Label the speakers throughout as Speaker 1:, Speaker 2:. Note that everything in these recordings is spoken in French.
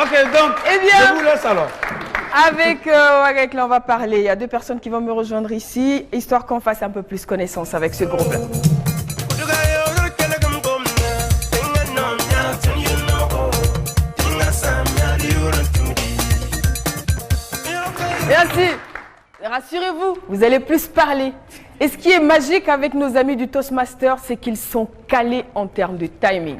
Speaker 1: Ok, donc,
Speaker 2: eh bien,
Speaker 1: je vous laisse alors.
Speaker 2: Avec là, on va parler. Il y a deux personnes qui vont me rejoindre ici, histoire qu'on fasse un peu plus connaissance avec ce groupe-là. Merci. Rassurez-vous, vous allez plus parler. Et ce qui est magique avec nos amis du Toastmaster, c'est qu'ils sont calés en termes de timing.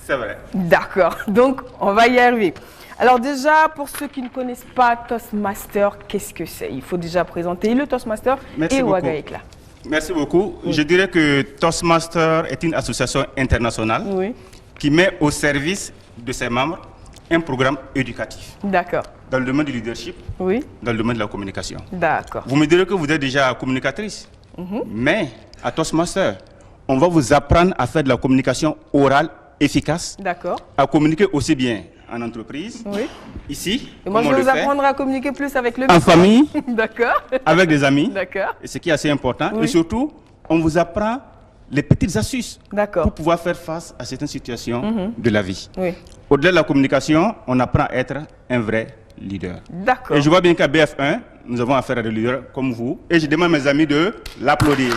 Speaker 3: C'est vrai.
Speaker 2: D'accord, donc on va y arriver. Alors déjà, pour ceux qui ne connaissent pas Toastmaster, qu'est-ce que c'est? Il faut déjà présenter le Toastmaster et Ouaga Éclat.
Speaker 3: Merci beaucoup. Oui. Je dirais que Toastmaster est une association internationale qui met au service de ses membres un programme éducatif.
Speaker 2: D'accord.
Speaker 3: Dans le domaine du leadership, dans le domaine de la communication.
Speaker 2: D'accord.
Speaker 3: Vous me direz que vous êtes déjà communicatrice, mais à Toastmaster, on va vous apprendre à faire de la communication orale efficace, à communiquer aussi bien en entreprise, ici,
Speaker 2: et moi je vais vous apprendre à communiquer plus avec le
Speaker 3: en famille,
Speaker 2: d'accord,
Speaker 3: avec des amis,
Speaker 2: d'accord,
Speaker 3: et ce qui est assez important, et surtout, on vous apprend les petites astuces pour pouvoir faire face à certaines situations de la vie. Au-delà de la communication, on apprend à être un vrai leader.
Speaker 2: D'accord.
Speaker 3: Et je vois bien qu'à BF1, nous avons affaire à des leaders comme vous, et je demande à mes amis de l'applaudir.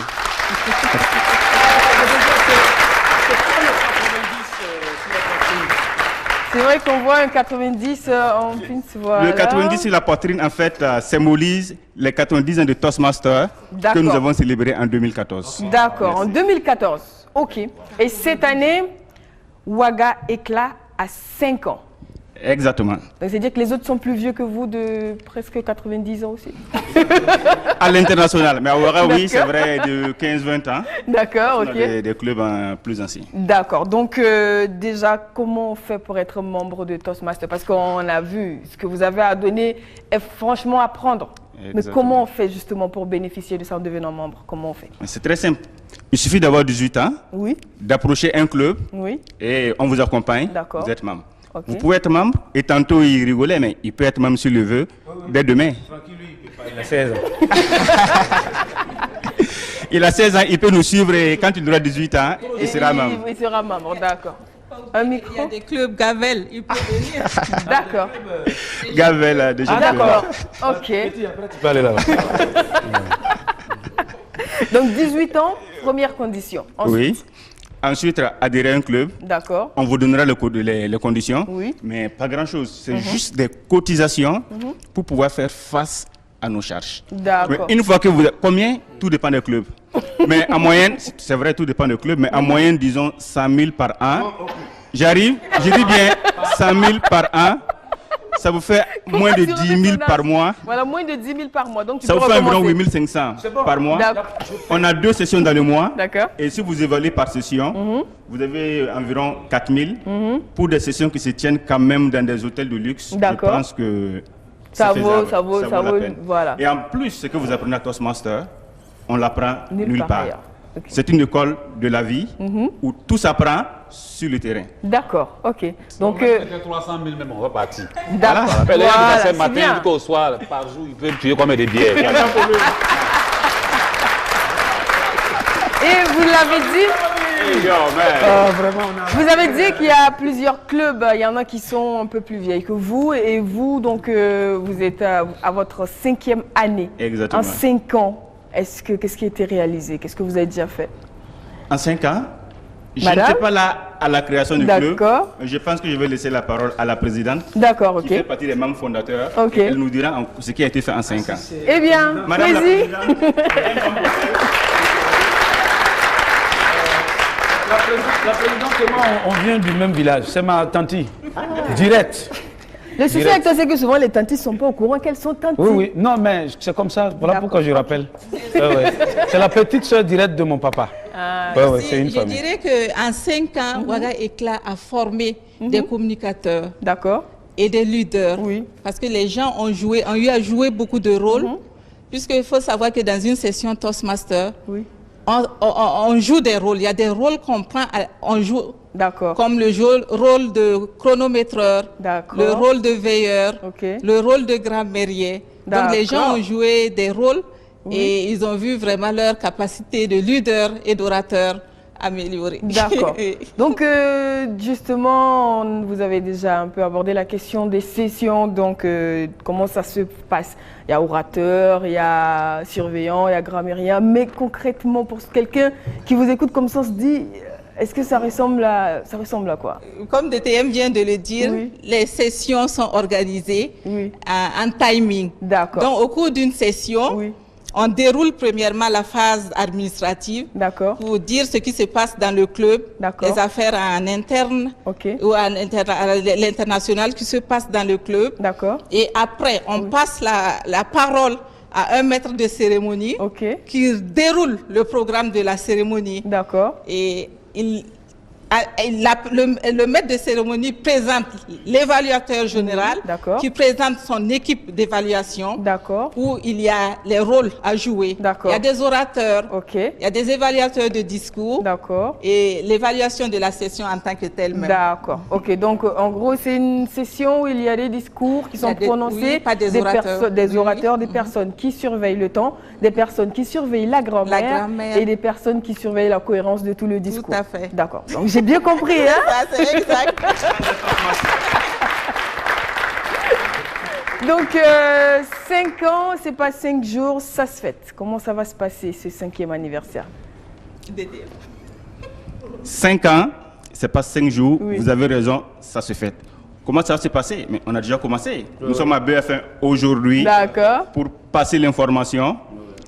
Speaker 2: C'est vrai qu'on voit un 90 en pince, voilà.
Speaker 3: Le 90 sur la poitrine, en fait, symbolise les 90 ans de Toastmaster que nous avons célébré en 2014.
Speaker 2: D'accord, en 2014. Ok. Et cette année, Ouaga Éclat a 5 ans.
Speaker 3: Exactement.
Speaker 2: Donc c'est-à-dire que les autres sont plus vieux que vous de presque 90 ans aussi.
Speaker 3: À l'international, mais à Ouaga, oui, c'est vrai, de 15-20 ans.
Speaker 2: D'accord, ok.
Speaker 3: Des clubs plus anciens. D'accord.
Speaker 2: Donc déjà, comment on fait pour être membre de Toastmaster? Parce qu'on a vu ce que vous avez à donner est franchement à prendre. Exactement. Mais comment on fait justement pour bénéficier de ça en devenant membre? Comment on fait?
Speaker 3: C'est très simple. Il suffit d'avoir 18 ans, d'approcher un club et on vous accompagne. Vous êtes membre. Okay. Vous pouvez être membre, et tantôt il rigolait, mais il peut être membre s'il le veut, dès demain.
Speaker 1: Il a 16 ans.
Speaker 3: Il a 16 ans, il peut nous suivre et quand il aura 18 ans, il sera membre.
Speaker 2: Il sera membre, d'accord. Un micro.
Speaker 4: Il y a des clubs Gavel, il peut venir.
Speaker 2: D'accord.
Speaker 3: Gavel, déjà.
Speaker 2: D'accord, ok.
Speaker 1: Tu peux aller là-bas.
Speaker 2: Donc 18 ans, première condition. Ensuite.
Speaker 3: Ensuite, adhérer à un club.
Speaker 2: D'accord.
Speaker 3: On vous donnera les conditions, mais pas grand-chose. C'est juste des cotisations pour pouvoir faire face à nos charges.
Speaker 2: D'accord.
Speaker 3: Une fois que vous... Combien? Tout dépend des clubs. Mais en moyenne, c'est vrai, tout dépend des clubs, mais en moyenne, disons 100 000 par an. J'arrive, je dis bien 100 000 par an. Ça vous fait moins de 10 000 par mois.
Speaker 2: Voilà, moins de 10 000 par mois. Donc,
Speaker 3: ça vous fait environ 8 500 par mois. On a 2 sessions dans le mois.
Speaker 2: D'accord.
Speaker 3: Et si vous évaluez par session, vous avez environ 4 000 pour des sessions qui se tiennent quand même dans des hôtels de luxe. Je pense que
Speaker 2: ça vaut la peine. Voilà.
Speaker 3: Et en plus, ce que vous apprenez à Toastmaster, on l'apprend nulle part. Okay. C'est une école de la vie où tout s'apprend sur le terrain.
Speaker 2: D'accord, ok. Donc,
Speaker 1: 300 000 même, on va partir.
Speaker 2: D'accord.
Speaker 1: Voilà, ce matin jusqu'au soir, par jour, il peut tuer comme des bières.
Speaker 2: Et vous l'avez dit, vous avez dit qu'il y a plusieurs clubs, il y en a qui sont un peu plus vieilles que vous, et vous, donc, vous êtes à votre 5e année.
Speaker 3: Exactement.
Speaker 2: En 5 ans. Qu'est-ce qui a été réalisé? Qu'est-ce que vous avez déjà fait?
Speaker 3: En 5 ans, je n'étais pas là à la création du club. Je pense que je vais laisser la parole à la présidente.
Speaker 2: D'accord, ok.
Speaker 3: Qui fait partie des membres fondateurs.
Speaker 2: Ok.
Speaker 3: Elle nous dira ce qui a été fait en 5 ans.
Speaker 2: Eh bien,
Speaker 3: Madame la présidente.
Speaker 1: La présidente et moi, on vient du même village. C'est ma tante. Direct.
Speaker 2: Le souci avec toi, c'est que souvent les tantis ne sont pas au courant qu'elles sont tantis.
Speaker 1: Oui, non, mais c'est comme ça. Voilà pourquoi je rappelle. C'est la petite soeur directe de mon papa. C'est une famille.
Speaker 4: Je dirais qu'en 5 ans, Ouaga Éclat a formé des communicateurs et des leaders. Parce que les gens ont eu à jouer beaucoup de rôles. Puisqu'il faut savoir que dans une session Toastmaster, on joue des rôles. Il y a des rôles qu'on prend, on joue. Comme le rôle de chronométreur, le rôle de veilleur, le rôle de grammairier. Donc les gens ont joué des rôles et ils ont vu vraiment leur capacité de leader et d'orateur améliorer.
Speaker 2: D'accord. Donc, justement, vous avez déjà un peu abordé la question des sessions. Donc, comment ça se passe? Il y a orateur, il y a surveillant, il y a grammairien. Mais concrètement, pour quelqu'un qui vous écoute comme ça, on se dit, est-ce que ça ressemble à quoi?
Speaker 4: Comme DTM vient de le dire, les sessions sont organisées en timing.
Speaker 2: D'accord.
Speaker 4: Donc, au cours d'une session, on déroule premièrement la phase administrative pour dire ce qui se passe dans le club, les affaires en interne ou à l'international qui se passe dans le club. Et après, on passe la parole à un maître de cérémonie qui déroule le programme de la cérémonie. Et le maître de cérémonie présente l'évaluateur général qui présente son équipe d'évaluation où il y a les rôles à jouer. Il y a des orateurs, il y a des évaluateurs de discours et l'évaluation de la session en tant que telle même.
Speaker 2: D'accord. Ok, donc en gros c'est une session où il y a des discours qui sont prononcés
Speaker 4: par des orateurs,
Speaker 2: des personnes qui surveillent le temps, des personnes qui surveillent la grammaire et des personnes qui surveillent la cohérence de tout le discours.
Speaker 4: Tout à fait.
Speaker 2: D'accord. Donc j'ai bien compris, hein?
Speaker 4: C'est exact.
Speaker 2: Donc 5 ans, c'est pas 5 jours, ça se fête. Comment ça va se passer ce 5e anniversaire?
Speaker 3: 5 ans, c'est pas 5 jours, vous avez raison, ça se fête. Comment ça va se passer? Mais on a déjà commencé. Nous sommes à BF1 aujourd'hui pour passer l'information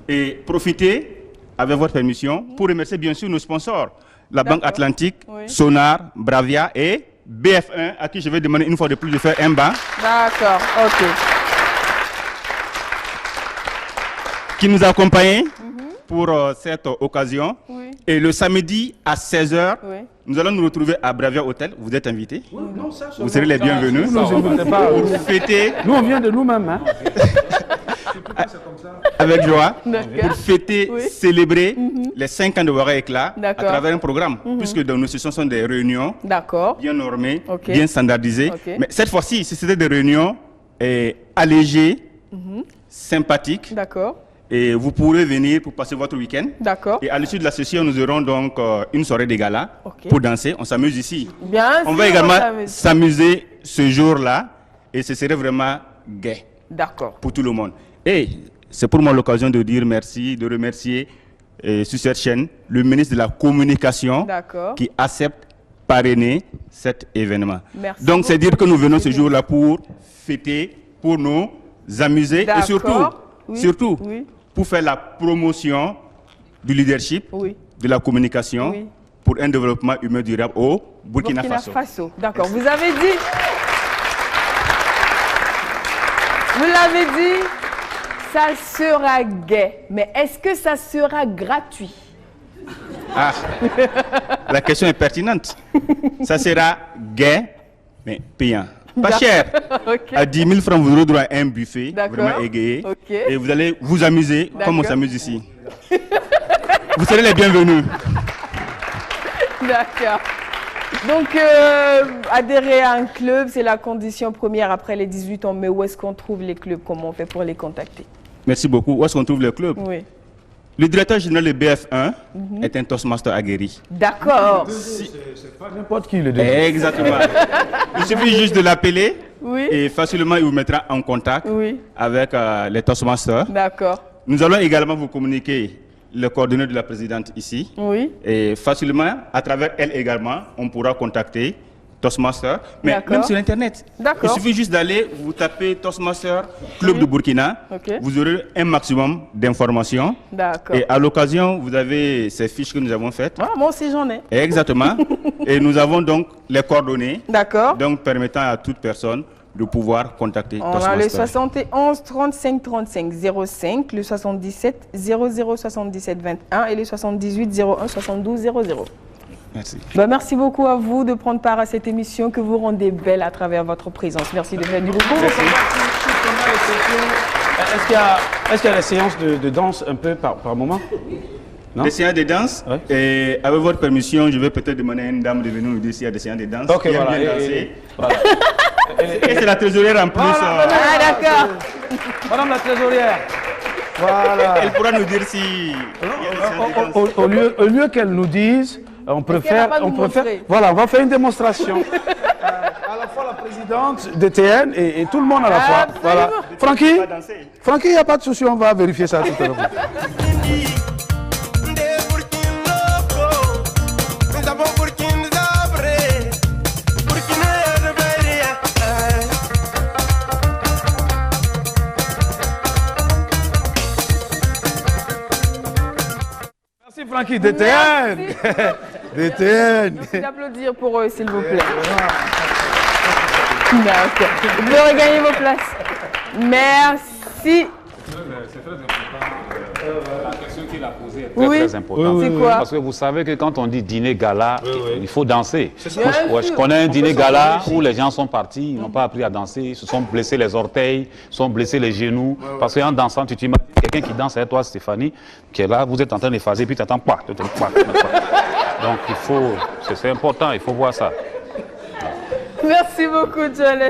Speaker 3: et profiter, avec votre permission, pour remercier bien sûr nos sponsors. La Banque Atlantique, Sonar, Bravia et BF1, à qui je vais demander une fois de plus de faire un banc.
Speaker 2: D'accord, ok.
Speaker 3: Qui nous a accompagnés pour cette occasion. Et le samedi à 16h, nous allons nous retrouver à Bravia Hotel. Vous êtes invités. Vous serez les bienvenus.
Speaker 1: Pour
Speaker 3: fêter.
Speaker 1: Nous, on vient de nous-mêmes. Hein.
Speaker 3: Avec joie, pour fêter, célébrer les 5 ans de Ouaga Éclat à travers un programme, puisque nos sessions sont des réunions bien normées, bien standardisées. Mais cette fois-ci, c'était des réunions allégées, sympathiques. Et vous pourrez venir pour passer votre week-end. Et à l'issue de la session, nous aurons donc une soirée de gala pour danser. On s'amuse ici. On va également s'amuser ce jour-là et ce serait vraiment gai pour tout le monde. Et c'est pour moi l'occasion de dire merci, de remercier sur cette chaîne le ministre de la Communication qui accepte parrainer cet événement. Donc c'est dire que nous venons ce jour-là pour fêter, pour nous amuser et surtout pour faire la promotion du leadership, de la communication pour un développement humain durable au Burkina Faso.
Speaker 2: D'accord, vous l'avez dit, ça sera gai, mais est-ce que ça sera gratuit?
Speaker 3: Ah, la question est pertinente. Ça sera gai, mais payant. Pas cher. À 10 000 francs, vous aurez droit à un buffet vraiment égayé. Et vous allez vous amuser comme on s'amuse ici. Vous serez les bienvenus.
Speaker 2: D'accord. Donc, adhérer à un club, c'est la condition première après les 18 ans. Mais où est-ce qu'on trouve les clubs? Comment on fait pour les contacter?
Speaker 3: Merci beaucoup. Où est-ce qu'on trouve les clubs? Le directeur général de BF1 est un Toastmaster aguerri.
Speaker 2: D'accord.
Speaker 1: C'est pas n'importe qui le dit.
Speaker 3: Exactement. Il suffit juste de l'appeler et facilement il vous mettra en contact avec les Toastmasters.
Speaker 2: D'accord.
Speaker 3: Nous allons également vous communiquer les coordonnées de la présidente ici. Et facilement, à travers elle également, on pourra contacter Toastmaster, mais même sur Internet. Il suffit juste d'aller, vous tapez Toastmaster Club de Burkina, vous aurez un maximum d'informations. Et à l'occasion, vous avez ces fiches que nous avons faites.
Speaker 2: Moi aussi, j'en ai.
Speaker 3: Exactement. Et nous avons donc les coordonnées, donc permettant à toute personne de pouvoir contacter Toastmaster.
Speaker 2: On a le 71 35 35 05, le 77 00 77 21 et le 78 01 72 00.
Speaker 3: Merci.
Speaker 2: Merci beaucoup à vous de prendre part à cette émission que vous rendez belle à travers votre présence. Merci de venir beaucoup.
Speaker 1: Est-ce qu'il y a des séances de danse un peu par moment?
Speaker 3: Des séances de danse. Et avec votre permission, je vais peut-être demander à une dame de venir nous dire s'il y a des séances de danse.
Speaker 1: Ok, voilà.
Speaker 3: Bien danser. Et c'est la trésorière en plus.
Speaker 2: D'accord.
Speaker 1: Madame la trésorière. Voilà.
Speaker 3: Elle pourra nous dire si...
Speaker 1: Au lieu qu'elle nous dise... On préfère, voilà, on va faire une démonstration. À la fois la présidente de TN et tout le monde à la fois. Voilà. Francky, il n'y a pas de souci, on va vérifier ça tout à l'heure. Merci Francky, DTN. DTN.
Speaker 2: Merci d'applaudir pour eux, s'il vous plaît. D'accord. Vous aurez gagné vos places. Merci.
Speaker 5: C'est très important. La question qu'il a posée est très importante.
Speaker 2: C'est quoi?
Speaker 5: Parce que vous savez que quand on dit dîner gala, il faut danser. Moi, je connais un dîner gala où les gens sont partis, ils n'ont pas appris à danser, ils se sont blessés les orteils, se sont blessés les genoux. Parce qu'en dansant, tu t'imagines quelqu'un qui danse avec toi, Stéphanie, qui est là, vous êtes en train de phaser, puis tu attends pas. Donc il faut, c'est important, il faut voir ça.
Speaker 2: Merci beaucoup, John.